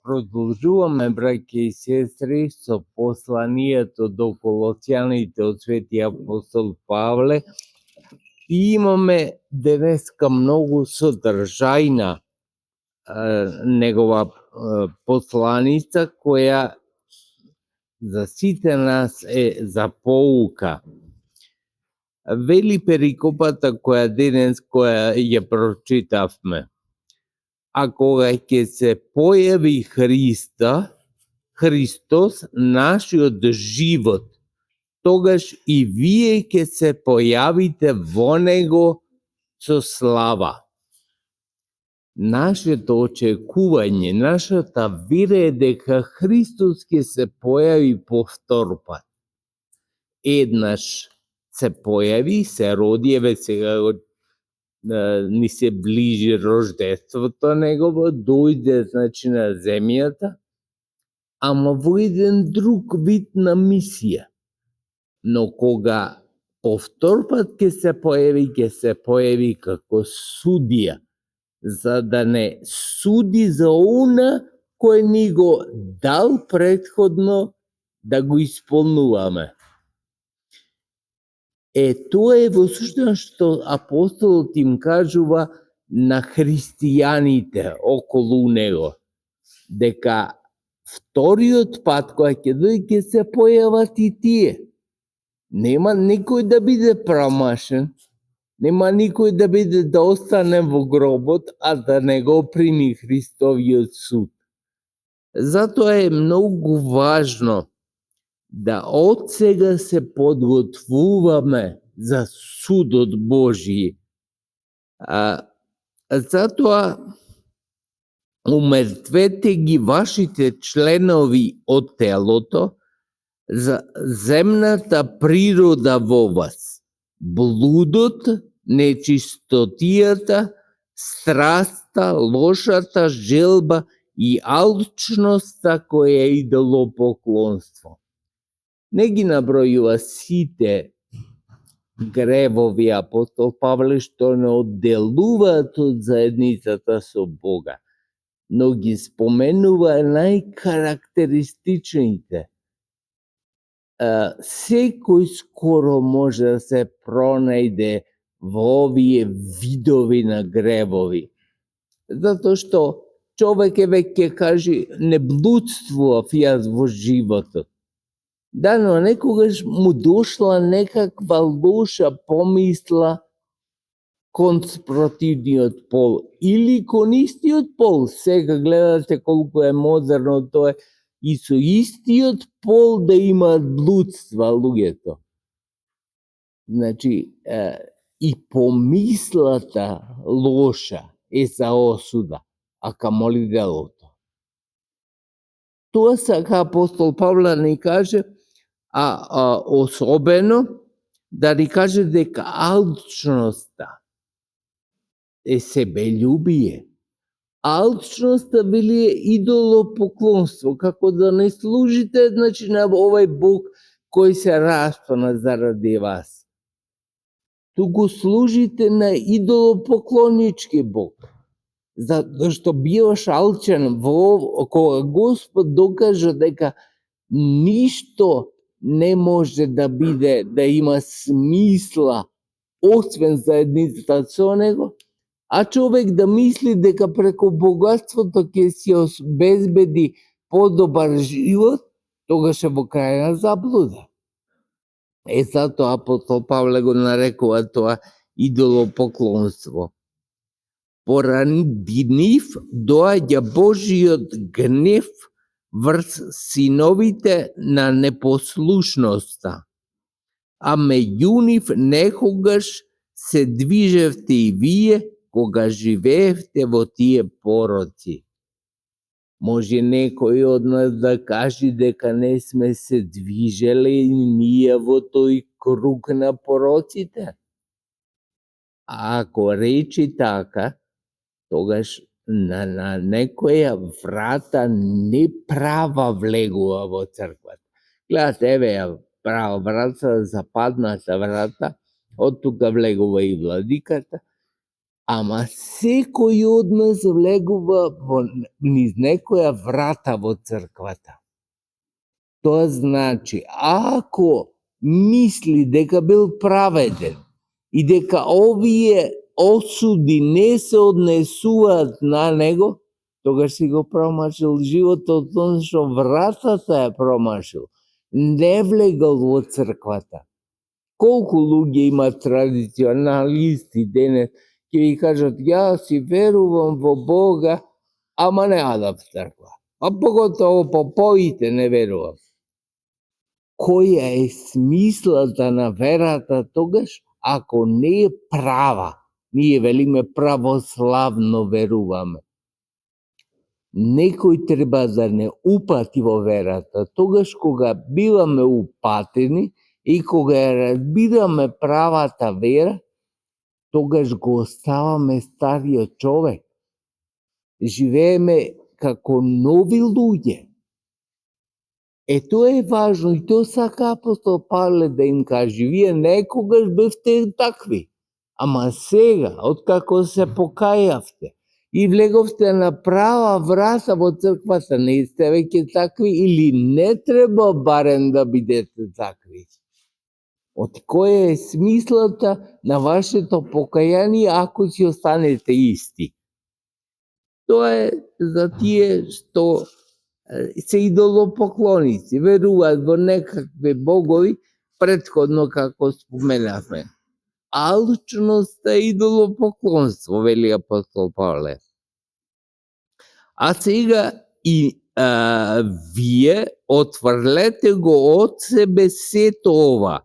Продолжуваме, браќи и сестри, со посланието до Колосјаните од свети апостол Павле. И имаме денеска многу содржајна негова посланица, која за сите нас е за поука. Вели перикопата која ја прочитавме. А кога ќе се појави Христос, нашиот живот, тогаш и вие ќе се појавите во Него со слава. Нашето очекување, нашата вера е дека Христос ќе се појави повтор пат. Еднаш се појави, се роди, еве сега ни се ближи рождеството негово, дојде значи на земјата, ама во еден друг вид на мисија. Но кога повтор пат ќе се појави како судија, за да не суди за она кој ни го дал претходно да го исполнуваме. Тоа е во суштина што апостолот им кажува на христијаните околу него, дека вториот пат кој ќе дојде ќе се појават и тие. Нема никој да биде промашен, нема никој да остане во гробот, а да не го прими Христовиот суд. Затоа е многу важно да од сега се подготвуваме за судот Божји. Затоа умртвете ги вашите членови од телото, за земната природа во вас, блудот, нечистотијата, страста, лошата желба и алчноста која е идолопоклонство. Не ги набројува сите гревови апостол Павле што не одделуваат од заедницата со Бога, но ги споменува најкарактеристичните. Секој скоро може да се пронајде во овие видови на гревови. Затоа што човек ќе каже не блудствував јас во животот. Да, но некогаш му дошла некаква лоша помисла кон спротивниот пол или кон истиот пол. Сега гледате колку е модерно тоа и со истиот пол да имаат блудства луѓето. Значи, и помислата лоша е за осуда, а камоли делото. Тоа сака апостол Павле ни каже, особено да ни каже дека алчноста е себељубие. Алчноста вели е идолопоклонство, како да не служите значи на овој Бог кој се распна заради вас. Туку служите на идолопоклонички Бог. Затоа што биваш алчен кога Господ докажа дека ништо не може да биде, да има смисла освен заедницата со него, а човек да мисли дека преку богатството ќе си обезбеди подобар живот, тогаш е во крајна заблуда. Затоа апостол Павле го нарекува тоа идолопоклонство. Поради нив доаѓа Божиот гнев врз синовите на непослушноста, а меѓу нив некогаш се движевте и вие кога живеевте во тие пороци. Може некој од нас да каже дека не сме се движеле ние во тој круг на пороците? Ако речи така, тогаш на некоја врата неправа влегува во црквата. Гледате, еве ја права врата, западната врата, од тука влегува и владиката. Ама секој од нас влегува низ некоја врата во црквата. Тоа значи, ако мисли дека бил праведен и дека овие осуди не се однесуваат на него, тогаш си го промашил животот, што вратата ја промашил. Не влегал во црквата. Колку луѓе има традиционалисти денес, ќе ви кажат, јас си верувам во Бога, ама не одам в црква. А поготово поповите не верувам. Која е смислата на верата тогаш, ако не е права? Ние велиме православно веруваме. Некој треба да не упати во верата, тогаш кога биваме упатени и кога ја разбираме правата вера, тогаш го оставаме стариот човек. Живееме како нови луѓе. Тоа е важно и тоа сака апостол Павле да им каже. Вие некогаш бевте такви, ама сега, откако се покајавте и влеговте на права врата во црквата, не сте веќе такви или не треба барем да бидете такви. Од која е смислата на вашето покаяние ако ќе останете исти? Тоа е за тие што се идолопоклоници, веруваат во некакви богови, претходно како споменавме. Алчност е идолопоклонство, вели апостол Павле. А сега и вие отврлете го од себе сето ова.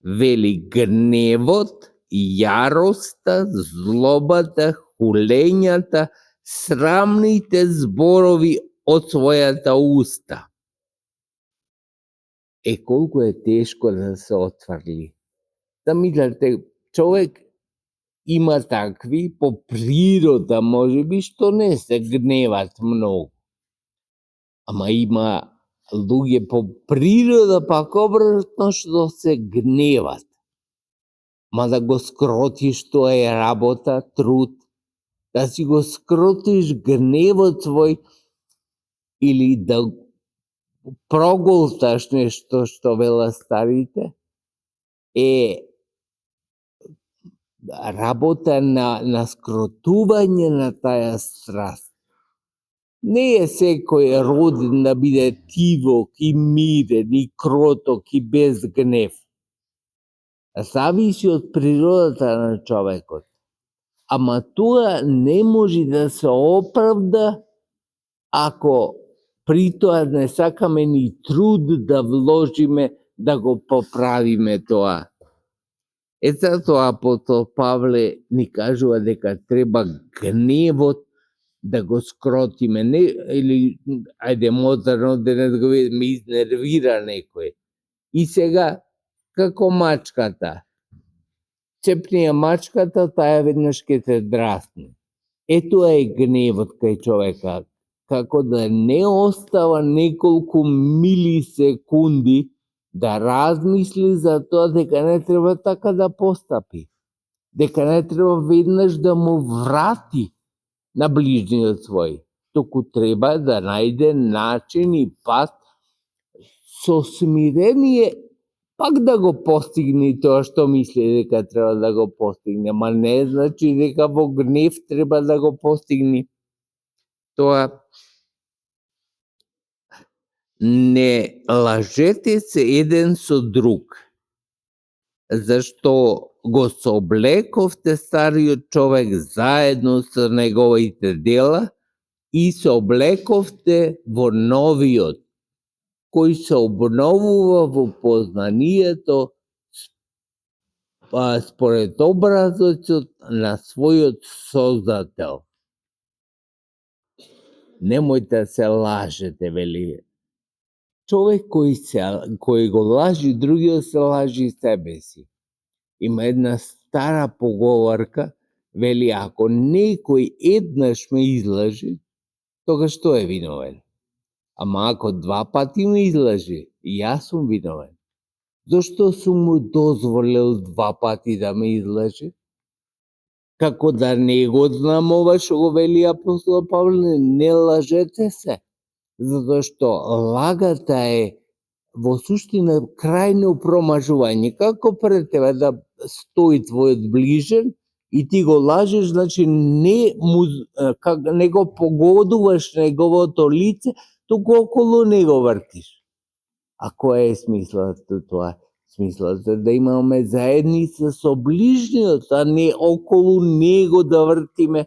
Вели гневот, јароста, злобата, хулењата, срамните зборови од својата уста. Колку е тешко да се отврли. Да мислите, човек има такви по природа, можеби, што не се гневат многу. Ама има луѓе по природа пак обратно што се гневат. Ма да го скротиш, тоа е работа, труд. Да си го скротиш гневот свој или да проголташ нешто што вела старите, е работа на скротување на таа страст. Не е секој роден да биде тивок и мирен и кроток и без гнев. Зависи од природата на човекот. Ама тоа не може да се оправда ако при тоа не сакаме ни труд да вложиме да го поправиме тоа. Затоа апостол Павле ни кажува дека треба гневот да го скротиме, не, или, ајде модерно денес го видиме, изнервира некој. И сега, како мачката, цепни ја мачката, таа веднаш ке те драсне. Тоа е гневот кај човека, како да не остава неколку милисекунди да размисли за тоа дека не треба така да постапи, дека не треба веднаш да му врати на ближниот свој, току треба да најде начин и пат со смирение пак да го постигне тоа што мисли дека треба да го постигне, ма не значи дека во гнев треба да го постигне тоа. Не лажете се еден со друг, зашто го сооблековте стариот човек заедно со неговите дела и се облековте во новиот, кој се обновува во познанието според образот на својот Создател. Немојте се лажете, вели. Човек кој го лажи другиот, се лажи себе си. Има една стара поговорка, вели, ако некој еднаш ме излажи, тогаш што е виновен? Ама ако два пати ме излажи, јас сум виновен. Зошто сум му дозволил два пати да ме излажи? како да не го знам ова што го вели апостол Павле, не лажете се, затоа што лагата е во суштина крајно промажување. Како пред тебе да стои твојот ближен и ти го лажеш, значи не го погодуваш неговото лице, туку околу него вртиш. А која е смислата тоа? Смислата да имаме заедница со ближниот, а не околу него да вртиме.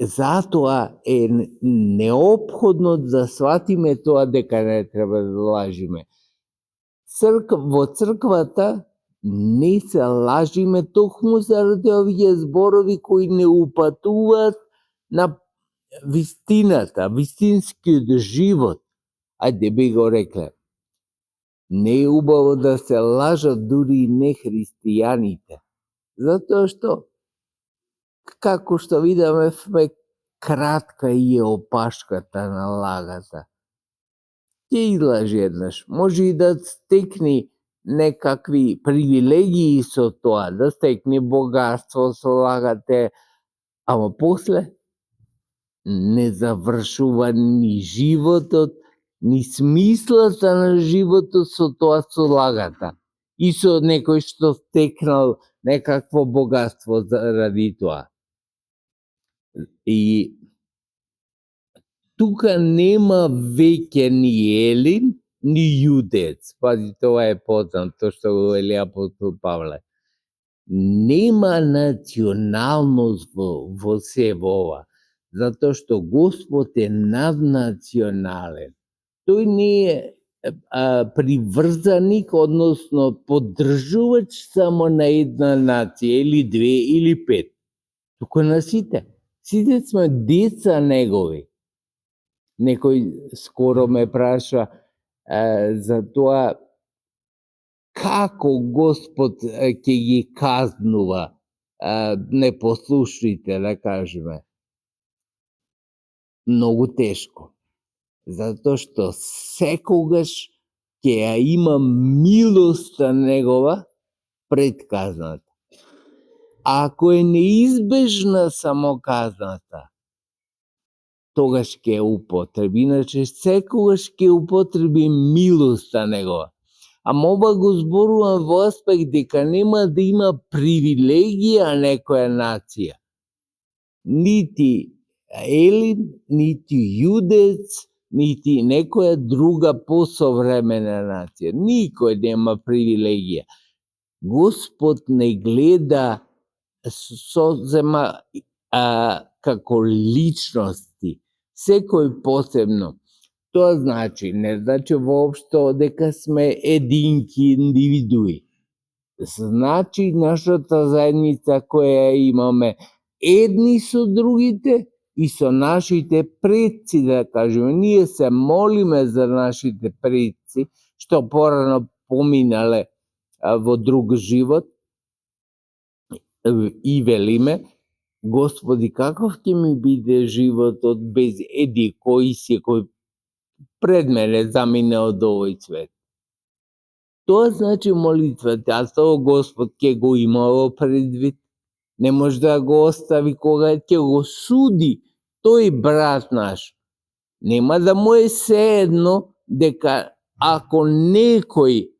Затоа е неопходно да сватиме тоа дека не треба да лажиме. Во црквата не се лажиме токму заради овие зборови кои не упатуваат на вистината, вистинскиот живот. Ајде би го рекле. Не е убаво да се лажат дури и не христијаните. Затоа што, како што видаме, кратка и е опашката на лагата. Ќе излажи еднаш, може и да стекни некакви привилегии со тоа, да стекне богатство со лагате, ама после не завршува ни животот, ни смислата на животот со тоа со лагата. И со некој што стекнал некакво богатство заради тоа. И тука нема веќе ни елин, ни јудец. Пази, тоа е познато што го вели апостол Павле. Нема националност во се во ова, затоа што Господ е наднационален. Тој не е приврзаник, односно поддржувач само на една нација, или две, или пет. Туку на сите. Сите сме деца негови. Некој скоро ме праша за тоа како Господ ќе ги казнува непослушните, да кажеме. Многу тешко. Затоа што секогаш ќе ја има милоста негова пред казната. А ако е неизбежна само казната, тогаш ќе употреби, иначе секогаш ќе употреби милоста негова. Ама ова го зборувам во аспект дека нема да има привилегија некоја нација. Нити елин, нити јудец, нити некоја друга посовремена нација. Никој нема привилегија. Господ не гледа созема како личности, секој посебно. Тоа значи, не значи воопшто дека сме единки индивидуи. Значи нашата заедница која имаме едни со другите и со нашите предци, да кажеме. Ние се молиме за нашите предци, што порано поминале во друг живот, и велиме: Господи, каков ќе ми биде животот без еди кој си кој пред мене замине од овој свет. Тоа значи молитвата, а тоа Господ ќе го има во предвид. Не може да го остави кога ќе го суди тој брат наш. Нема да му е сеедно дека ако некој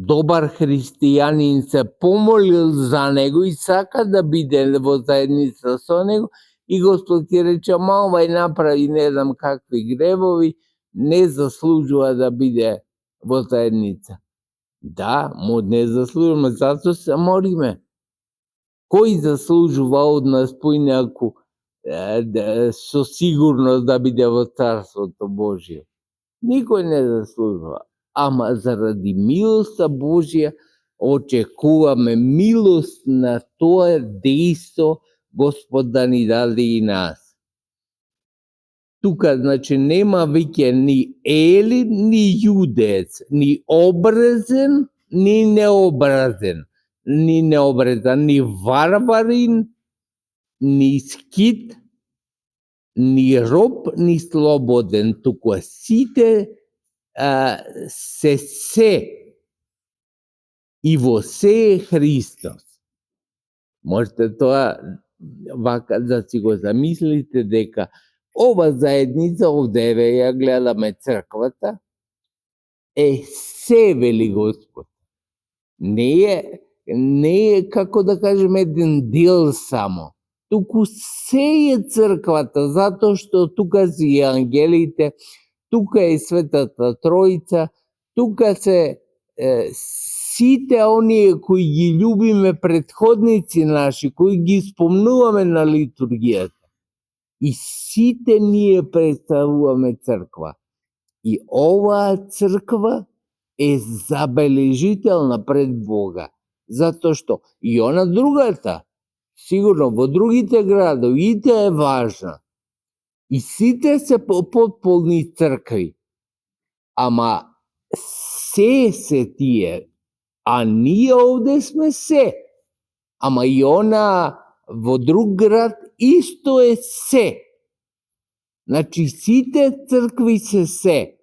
добар христијанин се помолил за него и сака да биде во заедница со него, и Господ ќе рече: ама овај направи не знам какви гревови, не заслужува да биде во заедница. Да, му не заслужуваме, затоа се молиме. Кој заслужува од нас поинаку со сигурност да биде во Царството Божие? Никој не заслужува. Ама заради милоста Божија очекуваме милост на тоа дејство Господ да ни даде и нас. Тука, значи, нема веќе ни елин, ни јудец, ни обрезен, ни необрезен, ни варварин, ни скит, ни роб, ни слободен, туку сите се и во се е Христос. Можете тоа вака да си го замислите дека ова заедница, овде ја гледаме црквата, се вели Господ. Не е како да кажем еден дел само, туку се е црквата, затоа што тука се и ангелите, тука е Светата Тројца, тука се сите оние кои ги љубиме претходници наши, кои ги спомнуваме на литургијата. И сите ние представуваме црква. И оваа црква е забележителна пред Бога, затоа што и она другата, сигурно во другите градови, и таа е важна. И сите се потполни цркви, ама се тие, а ние овде сме се. Ама и она во друг град исто е се. Значи сите цркви се.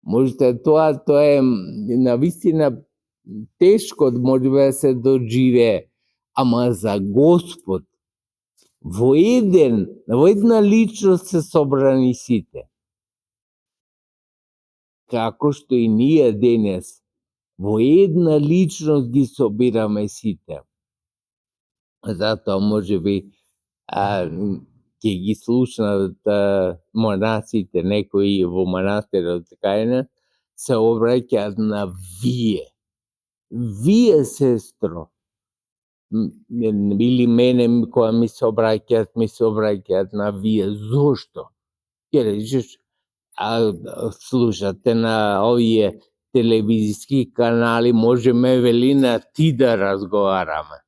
Можете тоа е навистина тешко може да се доживее, ама за Господ во една личност се собрани сите. Како што и ние денес во една личност ги собираме сите. Затоа можеби ќе ги слушнат монасите, некои во манастирот кај се обраќаат на вие. Вие, сестро, или мене кога ми се обраќаат на вие. Зошто? Ќе речеш, слушате на овие телевизиски канали, можеме вели на ти да разговараме.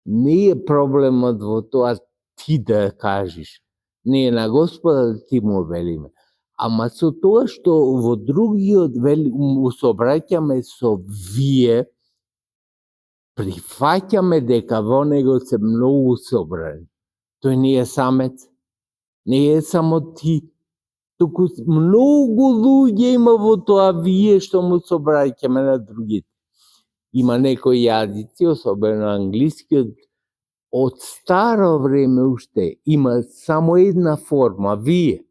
Не е проблемот во тоа ти да кажеш. Не е на Господа да ти му велиме. Ама со тоа што во другиот му се обраќаме со вие, прифаќаме дека во него се многу собрани. Тој не е самец, не е само ти, туку многу луѓе има во тоа вие што му се обраќаме на другите. Има некои јазици, особено англискиот, од старо време уште има само една форма, вие.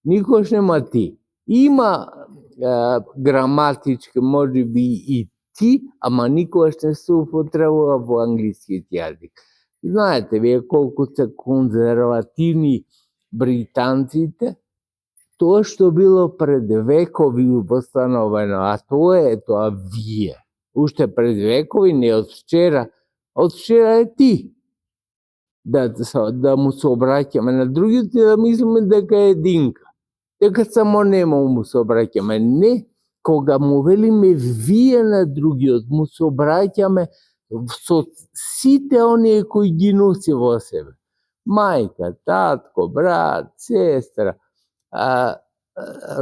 Никош нема ти. Има граматички, може би и ти, ама никогаш не се употребува во англискиот јазик. Знаете вие колку се конзервативни британците, тоа што било пред векови постановено, а тоа е тоа вие. Уште пред векови, не од вчера. Од вчера е ти. Да му се обраќаме на другите, да мислиме дека е единка. Дека само нема му се обраќаме. Не, кога му велиме вие на другиот, му се обраќаме со сите оние кои ги носи во себе. Мајка, татко, брат, сестра,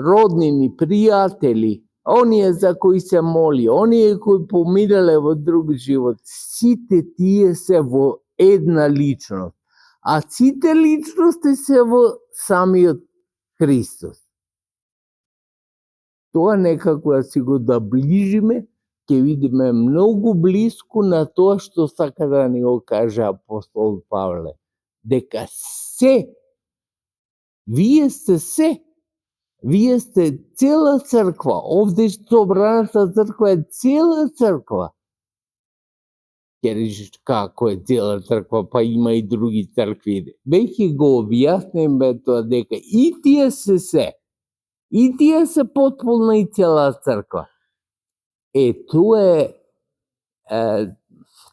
роднини, пријатели, оние за кои се моли, оние кои помирале во друг живот, сите тие се во една личност. А сите личности се во самиот Христос. Тоа некако да си го доближиме, ќе видиме многу блиску на тоа што сака да ни го каже апостол Павле. Дека се, вие сте се, вие сте цела црква, овде собраната црква е цела црква. Ќе речеш како е цела црква, па има и други цркви. Веќе го објаснеме тоа дека и тие се. И тие се потполна и цела црква. Тоа е,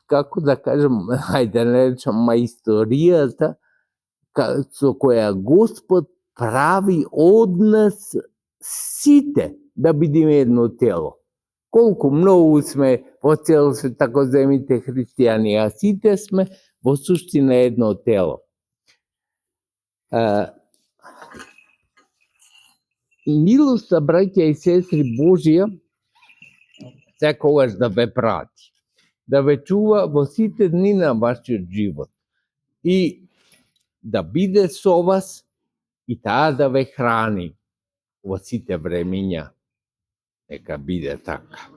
како да кажем, ајде не речем мајсторијата, со која Господ прави од нас сите да бидеме едно тело. Колку многу сме во цел свет такоземите христијани, а сите сме во суштина едно тело. Милоста, браќа и сестри Божија, секогаш да ве прати, да ве чува во сите дни на вашиот живот и да биде со вас и таа да ве храни во сите времиња. Нека биде така.